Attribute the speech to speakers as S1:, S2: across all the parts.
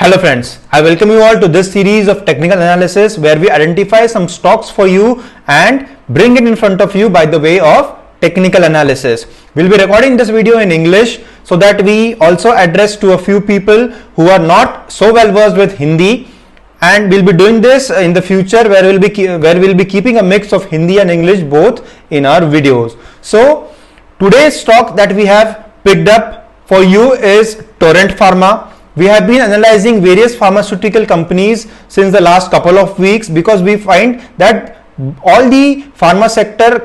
S1: Hello friends, I welcome you all to this series of technical analysis where we identify some stocks for you and bring it in front of you by the way of technical analysis. We'll be recording this video in English so that we also address to a few people who are not so well versed with Hindi, and we'll be doing this in the future where we'll be keeping a mix of Hindi and English both in our videos. So today's stock that we have picked up for you is Torrent Pharma. We have been analyzing various pharmaceutical companies since the last couple of weeks because we find that all the pharma sector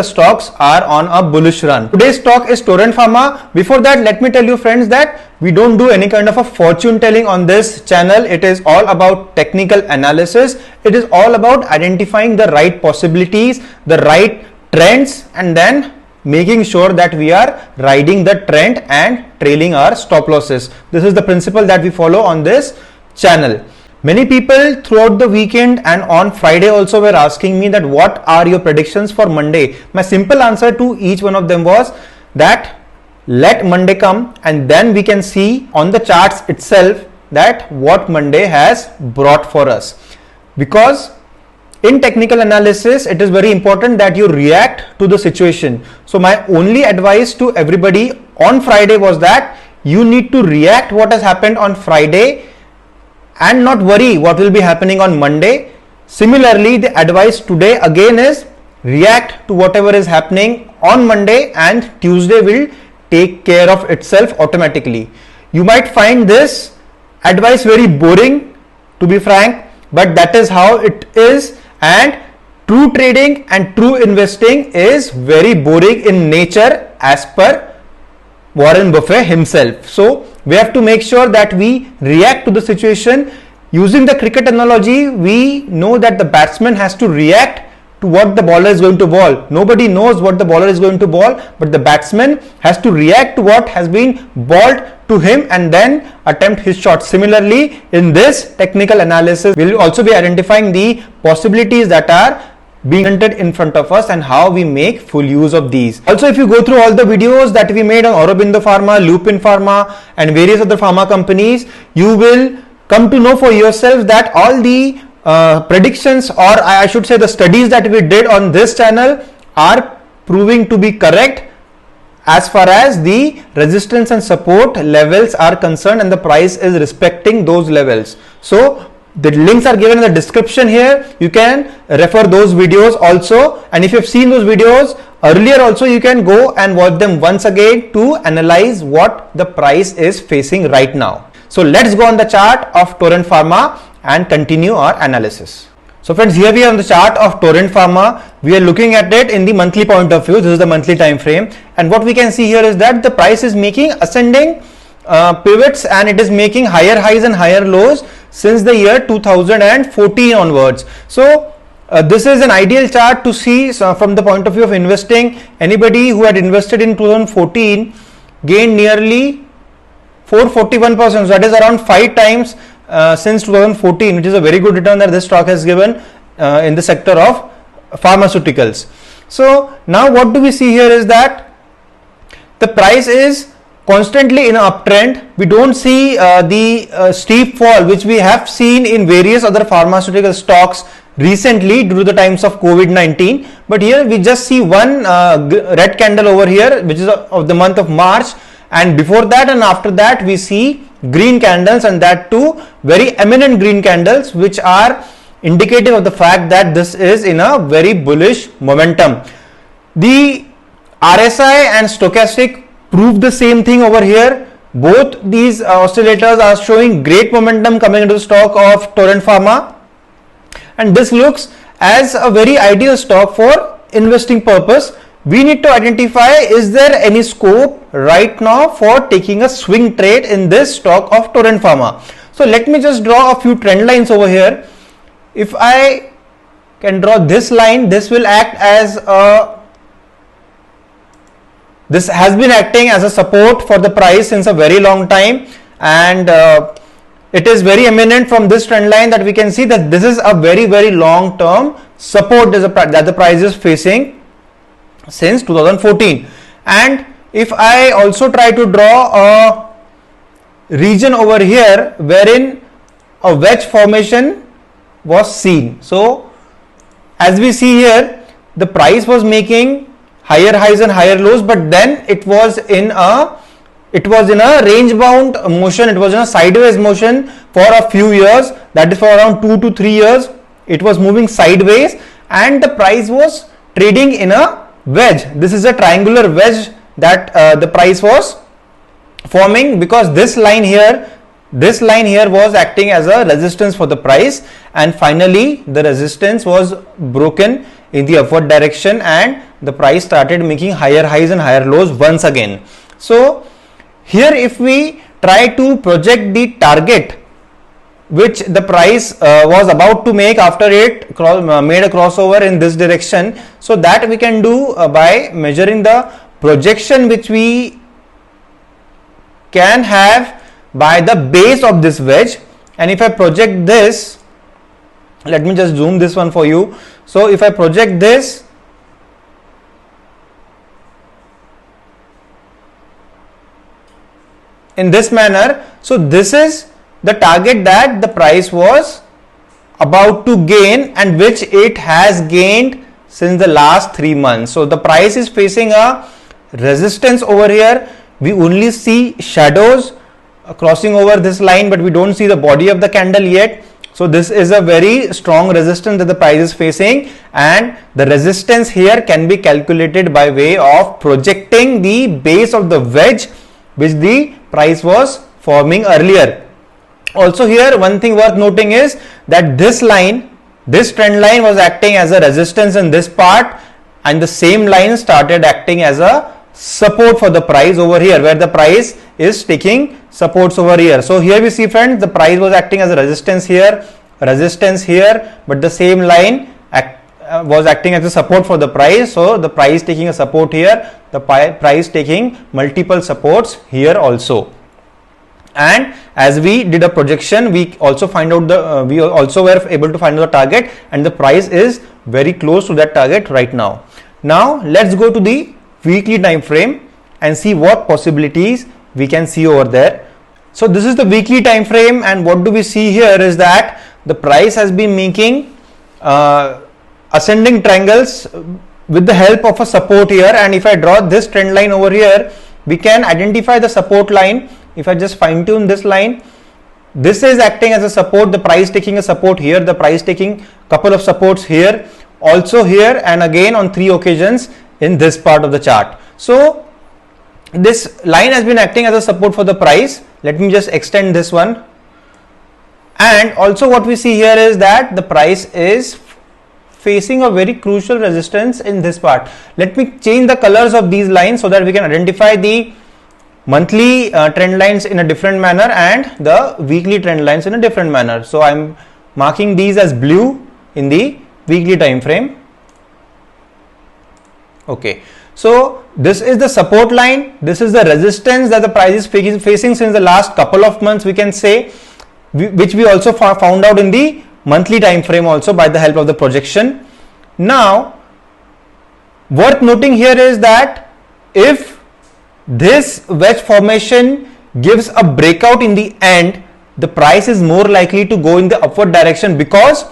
S1: stocks are on a bullish run. Today's stock is Torrent Pharma. Before that, let me tell you friends that we don't do any kind of a fortune telling on this channel. It is all about technical analysis. It is all about identifying the right possibilities, the right trends, and then making sure that we are riding the trend and trailing our stop losses. This is the principle that we follow on this channel. Many people throughout the weekend and on Friday also were asking me that what are your predictions for Monday. My simple answer to each one of them was that let Monday come and then we can see on the charts itself that what Monday has brought for us. Because in technical analysis, it is very important that you react to the situation. So my only advice to everybody on Friday was that you need to react what has happened on Friday and not worry what will be happening on Monday. Similarly, the advice today again is react to whatever is happening on Monday, and Tuesday will take care of itself automatically. You might find this advice very boring, to be frank, but that is how it is. And true trading and true investing is very boring in nature as per Warren Buffett himself. So we have to make sure that we react to the situation. Using the cricket analogy, we know that the batsman has to react to what the bowler is going to bowl. Nobody knows what the bowler is going to bowl, but the batsman has to react to what has been bowled to him and then attempt his shot. Similarly, in this technical analysis, we will also be identifying the possibilities that are being presented in front of us and how we make full use of these. Also, if you go through all the videos that we made on Aurobindo Pharma, Lupin Pharma and various other pharma companies, you will come to know for yourself that all the predictions, or I should say the studies that we did on this channel are proving to be correct as far as the resistance and support levels are concerned, and the price is respecting those levels. So the links are given in the description here. You can refer those videos also, and if you have seen those videos earlier also, you can go and watch them once again to analyze what the price is facing right now. So let's go on the chart of Torrent Pharma and continue our analysis. So friends, here we are on the chart of Torrent Pharma. We are looking at it in the monthly point of view. This is the monthly time frame, and what we can see here is that the price is making ascending pivots, and it is making higher highs and higher lows since the year 2014 onwards. So this is an ideal chart to see from the point of view of investing. Anybody who had invested in 2014 gained nearly 441%. So that is around 5 times since 2014, which is a very good return that this stock has given in the sector of pharmaceuticals. So now what do we see here is that the price is constantly in an uptrend. We don't see the steep fall which we have seen in various other pharmaceutical stocks recently due to the times of COVID-19, but here we just see one red candle over here, which is of the month of March, and before that and after that we see green candles, and that too very eminent green candles, which are indicative of the fact that this is in a very bullish momentum. The RSI and stochastic prove the same thing over here. Both these oscillators are showing great momentum coming into the stock of Torrent Pharma, and this looks as a very ideal stock for investing purpose. We need to identify, is there any scope right now for taking a swing trade in this stock of Torrent Pharma. So let me just draw a few trend lines over here. If I can draw this line, this will act as this has been acting as a support for the price since a very long time, and it is very eminent from this trend line that we can see that this is a very long term support that the price is facing since 2014. And if I also try to draw a region over here wherein a wedge formation was seen. So as we see here, the price was making higher highs and higher lows, but then it was in a range bound motion, it was in a sideways motion for a few years, that is for around 2 to 3 years. It was moving sideways and the price was trading in a wedge. This is a triangular wedge that the price was forming, because this line here was acting as a resistance for the price, and finally the resistance was broken in the upward direction and the price started making higher highs and higher lows once again. So here if we try to project the target which the price was about to make after it made a crossover in this direction, so that we can do by measuring the projection which we can have by the base of this wedge. And if I project this, let me just zoom this one for you. So if I project this, in this manner, so this is the target that the price was about to gain and which it has gained since the last 3 months. So the price is facing a resistance over here. We only see shadows crossing over this line, but we don't see the body of the candle yet. So this is a very strong resistance that the price is facing, and the resistance here can be calculated by way of projecting the base of the wedge which the price was forming earlier. Also here one thing worth noting is that this trend line was acting as a resistance in this part, and the same line started acting as a support for the price over here, where the price is taking supports over here. So here we see, friends, the price was acting as a resistance here, but the same line was acting as a support for the price. So the price taking a support here, the price taking multiple supports here also. And as we did a projection, we also were able to find out the target, and the price is very close to that target right now. Now let's go to the weekly time frame and see what possibilities we can see over there. So this is the weekly time frame, and what do we see here is that the price has been making ascending triangles with the help of a support here. And if I draw this trend line over here, we can identify the support line. If I just fine tune this line, this is acting as a support, the price taking a support here, the price taking couple of supports here, also here, and again on 3 occasions in this part of the chart. So this line has been acting as a support for the price. Let me just extend this one. And also what we see here is that the price is facing a very crucial resistance in this part. Let me change the colors of these lines so that we can identify the monthly trend lines in a different manner and the weekly trend lines in a different manner. So I am marking these as blue in the weekly time frame. Okay, so this is the support line, this is the resistance that the price is facing since the last couple of months, we can say, which we also found out in the monthly time frame also by the help of the projection. Now worth noting here is that if this wedge formation gives a breakout in the end, the price is more likely to go in the upward direction, because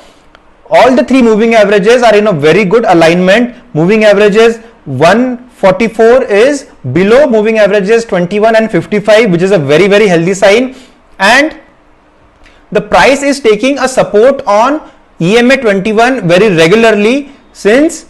S1: all the 3 moving averages are in a very good alignment. Moving averages 144 is below moving averages 21 and 55, which is a very, very healthy sign. And the price is taking a support on EMA 21 very regularly since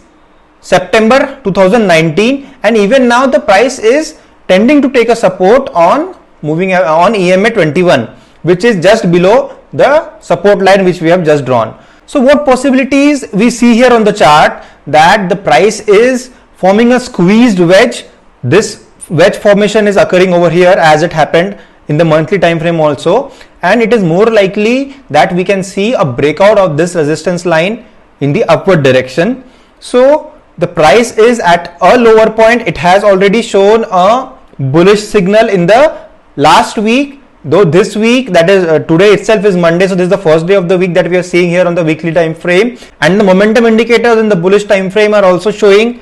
S1: September 2019, and even now the price is tending to take a support on EMA 21, which is just below the support line which we have just drawn. So what possibilities we see here on the chart, that the price is forming a squeezed wedge. This wedge formation is occurring over here as it happened in the monthly time frame also, and it is more likely that we can see a breakout of this resistance line in the upward direction. So the price is at a lower point. It has already shown a bullish signal in the last week, though this week, that is today itself is Monday, so this is the first day of the week that we are seeing here on the weekly time frame, and the momentum indicators in the bullish time frame are also showing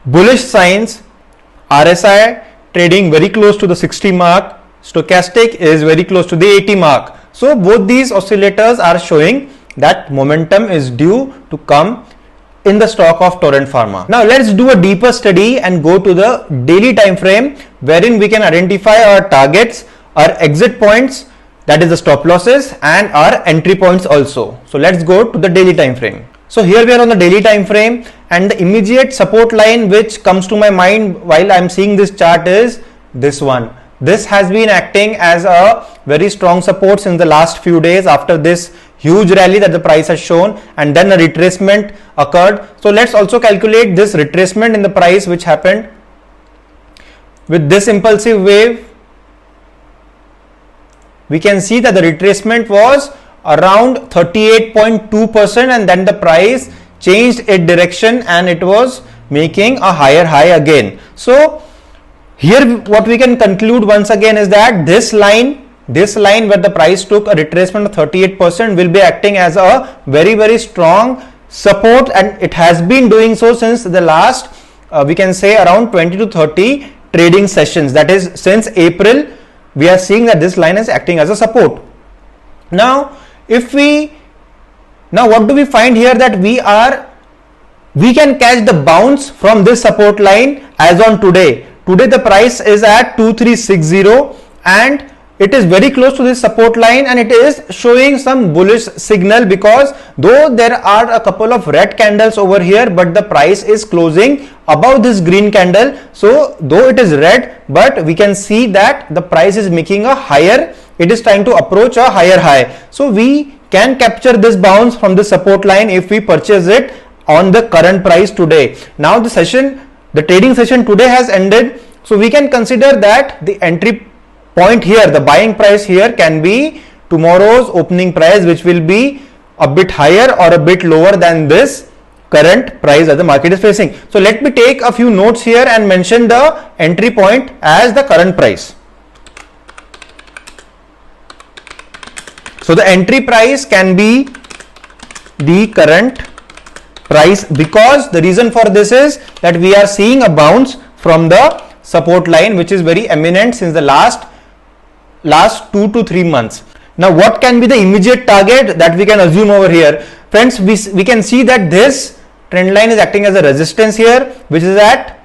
S1: bullish signs. RSI trading very close to the 60 mark, stochastic is very close to the 80 mark. So both these oscillators are showing that momentum is due to come in the stock of Torrent Pharma. Now let's do a deeper study and go to the daily time frame, wherein we can identify our targets, our exit points, that is the stop losses, and our entry points also. So let's go to the daily time frame. So here we are on the daily time frame, and the immediate support line which comes to my mind while I am seeing this chart is this one. This has been acting as a very strong support since the last few days after this huge rally that the price has shown, and then a retracement occurred. So let's also calculate this retracement in the price which happened with this impulsive wave. We can see that the retracement was around 38.2%, and then the price changed its direction and it was making a higher high again. So here what we can conclude once again is that this line where the price took a retracement of 38% will be acting as a very strong support, and it has been doing so since the last we can say around 20 to 30 trading sessions. That is, since April we are seeing that this line is acting as a support. Now what do we find here? That we can catch the bounce from this support line as on today. Today the price is at 2360 and it is very close to this support line, and it is showing some bullish signal, because though there are a couple of red candles over here, but the price is closing above this green candle. So though it is red, but we can see that the price is making a higher, it is trying to approach a higher high. So we can capture this bounce from the support line if we purchase it on the current price today. Now the trading session today has ended, so we can consider that the entry point here, the buying price here, can be tomorrow's opening price, which will be a bit higher or a bit lower than this current price that the market is facing. So let me take a few notes here and mention the entry point as the current price. So the entry price can be the current price, because the reason for this is that we are seeing a bounce from the support line which is very eminent since the last 2 to 3 months. Now what can be the immediate target that we can assume over here? Friends, we can see that this trend line is acting as a resistance here, which is at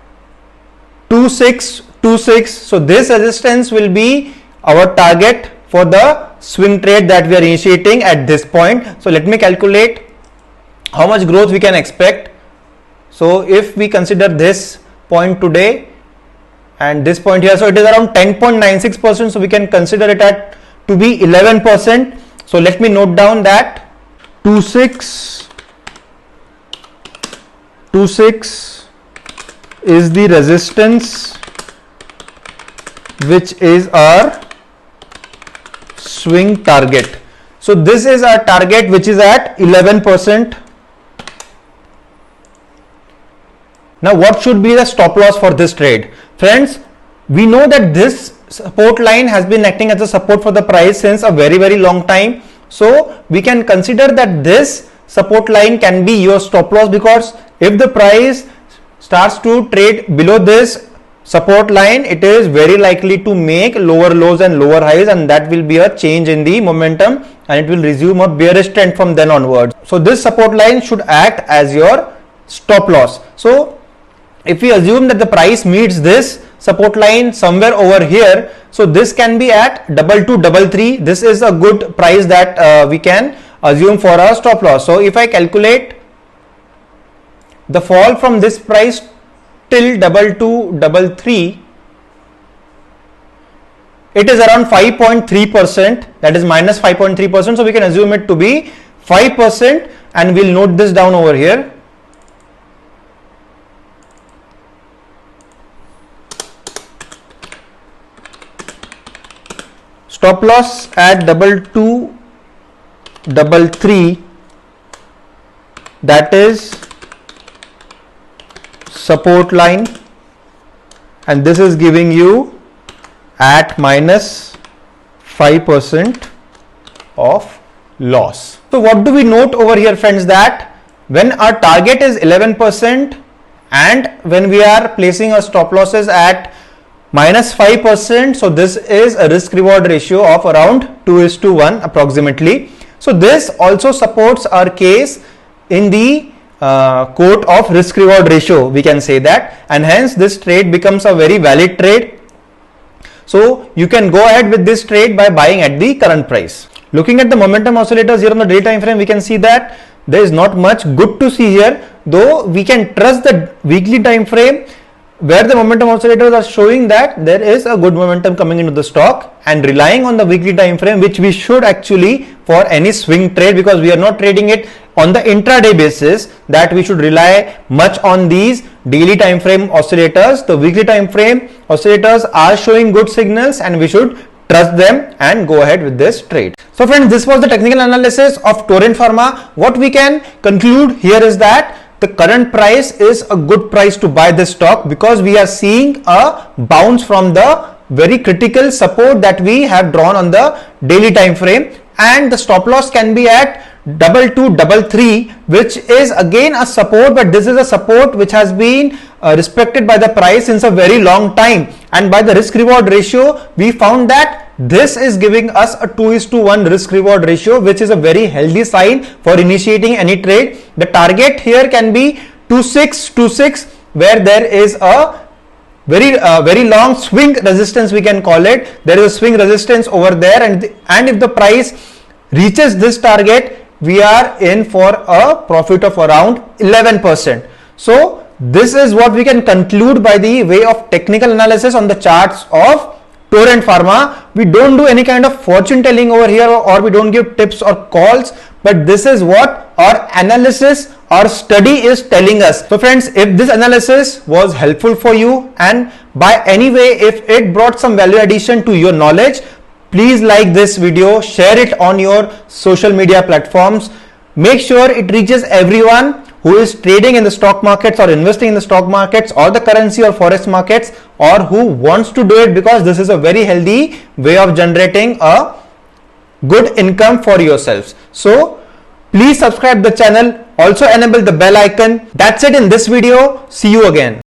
S1: 2626. So this resistance will be our target for the swing trade that we are initiating at this point. So let me calculate how much growth we can expect. So if we consider this point today and this point here, so it is around 10.96%, so we can consider it to be 11%. So let me note down that 2626 is the resistance, which is our swing target. So this is our target, which is at 11%. Now what should be the stop loss for this trade? Friends, we know that this support line has been acting as a support for the price since a very long time. So we can consider that this support line can be your stop loss, because if the price starts to trade below this support line, it is very likely to make lower lows and lower highs, and that will be a change in the momentum and it will resume a bearish trend from then onwards. So this support line should act as your stop loss. So if we assume that the price meets this support line somewhere over here, so this can be at 2233. This is a good price that we can assume for our stop loss. So if I calculate the fall from this price till 2233, it is around 5.3%, that is minus 5.3%. So we can assume it to be 5%, and we'll note this down over here. Stop loss at 2233, that is support line, and this is giving you at minus 5% of loss. So what do we note over here, friends? That when our target is 11% and when we are placing our stop losses at minus 5%. So this is a risk reward ratio of around 2:1 approximately. So this also supports our case in the court of risk reward ratio, we can say that, and hence this trade becomes a very valid trade. So you can go ahead with this trade by buying at the current price. Looking at the momentum oscillators here on the daily time frame, we can see that there is not much good to see here, though we can trust the weekly time frame where the momentum oscillators are showing that there is a good momentum coming into the stock, and relying on the weekly time frame, which we should actually for any swing trade, because we are not trading it on the intraday basis, that we should rely much on these daily time frame oscillators. The weekly time frame oscillators are showing good signals and we should trust them and go ahead with this trade. So friends, this was the technical analysis of Torrent Pharma. What we can conclude here is that the current price is a good price to buy this stock, because we are seeing a bounce from the very critical support that we have drawn on the daily time frame, and the stop loss can be at 2233, which is again a support, but this is a support which has been respected by the price since a very long time, and by the risk reward ratio we found that this is giving us a 2:1 risk reward ratio, which is a very healthy sign for initiating any trade. The target here can be 2626, where there is a very long swing resistance, we can call it. There is a swing resistance over there, and if the price reaches this target, we are in for a profit of around 11%. So this is what we can conclude by the way of technical analysis on the charts of Torrent Pharma. We don't do any kind of fortune telling over here, or we don't give tips or calls, but this is what our analysis, our study is telling us. So friends, if this analysis was helpful for you, and by any way if it brought some value addition to your knowledge, please like this video, share it on your social media platforms. Make sure it reaches everyone who is trading in the stock markets or investing in the stock markets or the currency or forex markets, or who wants to do it, because this is a very healthy way of generating a good income for yourselves. So please subscribe the channel, also enable the bell icon. That's it in this video. See you again.